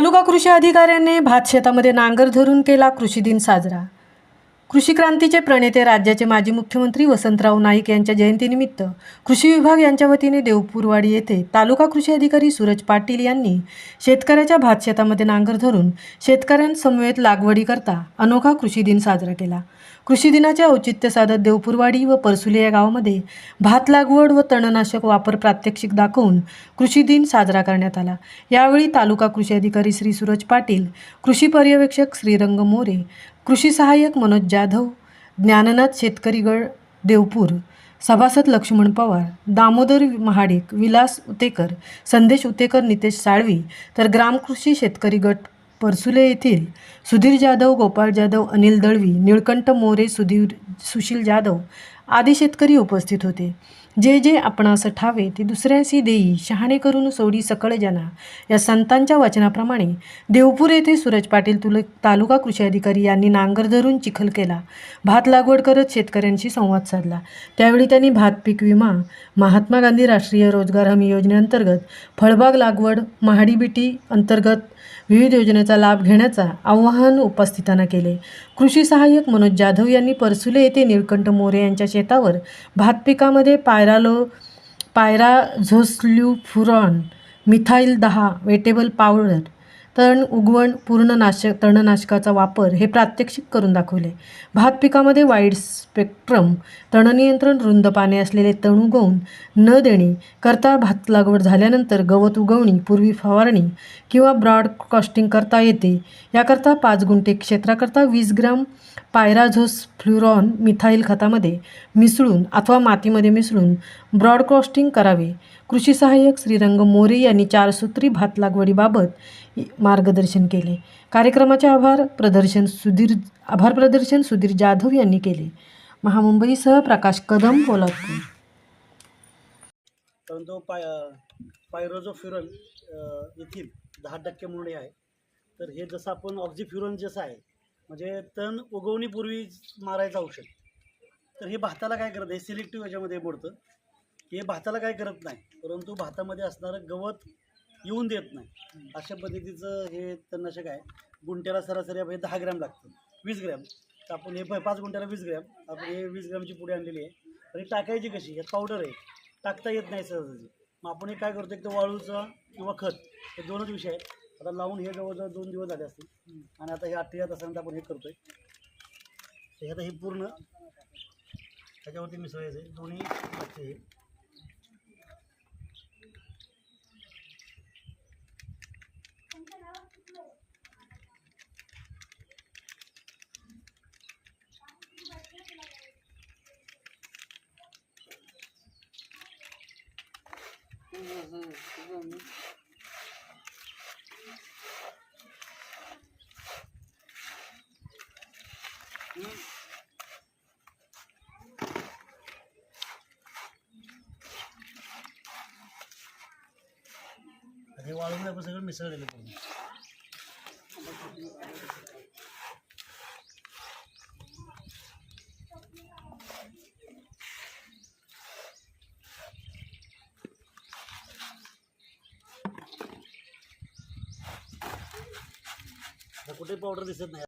तालुका कृषी अधिकाऱ्यांनी भात शेतामध्ये नांगर धरून केला कृषी दिन साजरा। कृषी क्रांतीचे प्रणेते राज्याचे माजी मुख्यमंत्री वसंतराव नाईक यांच्या जयंतीनिमित्त कृषी विभाग यांच्या वतीने देवपूरवाडी येथे तालुका कृषी अधिकारी सूरज पाटील यांनी शेतकऱ्याच्या भात शेतामध्ये नांगर धरून शेतकऱ्यांसमवेत लागवडीकरता अनोखा कृषी दिन साजरा केला। कृषी दिनाचे औचित्य साधत देवपूरवाडी व परसुले या गावामध्ये भात लागवड व तणनाशक वापर प्रात्यक्षिक दाखवून कृषी दिन साजरा करण्यात आला। यावेळी तालुका कृषी अधिकारी श्री सूरज पाटील, कृषी पर्यवेक्षक श्रीरंग मोरे, कृषी सहाय्यक मनोज जाधव, ज्ञाननाथ शेतकरी गट देवपूर, सभासद लक्ष्मण पवार, दामोदर महाडिक, विलास उतेकर, संदेश उतेकर, नितेश साळवी, तर ग्रामकृषी शेतकरी गट परसुले येथील सुधीर जाधव, गोपाळ जाधव, अनिल दळवी, निळकंठ मोरे, सुशील जाधव आदी शेतकरी उपस्थित होते। जे जे आपणास ठावे ते दुसऱ्यासी देई, शहाणे करून सोडी सकळ जना या संतांच्या वचनाप्रमाणे देवपूर येथे सूरज पाटील तालुका कृषी अधिकारी यांनी नांगर धरून चिखल केला, भात लागवड करत शेतकऱ्यांशी संवाद साधला। त्यावेळी त्यांनी भात पीक विमा, महात्मा गांधी राष्ट्रीय रोजगार हमी योजनेअंतर्गत फळबाग लागवड, महाडी बीटी अंतर्गत विविध योजनेचा लाभ घेण्याचा आवाहन उपस्थितांना केले। कृषी सहाय्यक मनोज जाधव यांनी परसुले येथे निळकंठ मोरे यांच्या शेतावर भात पिकामध्ये पायराझोस्ल्यूफुरॉन, मिथाइल 10 वेटेबल पावडर, तणनाशकाचा वापर हे प्रात्यक्षिक करून दाखवले। भात पिकामध्ये वाईड स्पेक्ट्रम तणनियंत्रण, रुंद पाने असलेले तण उगवून न देणे करता भात लागवड झाल्यानंतर गवत उगवणी पूर्वी फवारणी किंवा ब्रॉडकास्टिंग करता येते। याकरता 5 गुंठे क्षेत्राकरता 20 ग्रॅम पायराझोस्फ्लुरॉन मिथाइल खतामध्ये मिसळून अथवा मातीमध्ये मिसळून ब्रॉडकास्टिंग करावे। कृषी सहाय्यक श्रीरंग मोरे यांनी 4 सूत्री भात लागवडीबाबत मार्गदर्शन केले। कार्यक्रमाचे आभार प्रदर्शन सुधीर जाधव यांनी केले। महामुंबईसह प्रकाश कदम, पोलादपूर। परंतु पायरोझोफ्युरॉन येथील 10% मुळे आहे। तर हे जसं आपण ऑक्झिफ्युरॉन जसं आहे म्हणजे तण उगवणीपूर्वी मारायचं औषध, तर हे भाताला काय करतं, हे सिलेक्टिव्ह याच्यामध्ये मोडतं। हे भाताला काय करत नाही, परंतु भातामध्ये असणारं गवत येऊन देत नाही। अशा पद्धतीचं हे तणनाशक आहे। गुंट्याला सरासरी आपण 10 ग्रॅम लागतं, 20 ग्रॅम। तर आपण हे 5 गुंट्याला 20 ग्रॅम, आपण हे 20 ग्रॅमची पुडी आणलेली आहे। तर ही टाकायची कशी, हे पावडर आहे, टाकता येत नाही सहज। मग आपण हे काय करतो, एक तर वाळूचा किंवा खत, हे 2च विषय आहेत। आता लावून हे जवळजवळ 2 दिवस झाले असतील आणि आता हे 38 तासानंतर आपण हे करतोय। तर आता हे पूर्ण त्याच्यावरती मिसळायचं आहे, दोन्ही लागते हे। हे वाळून आपण सगळं मिसळलेलं पूर्ण। कुठे पावडर दिसत नाही।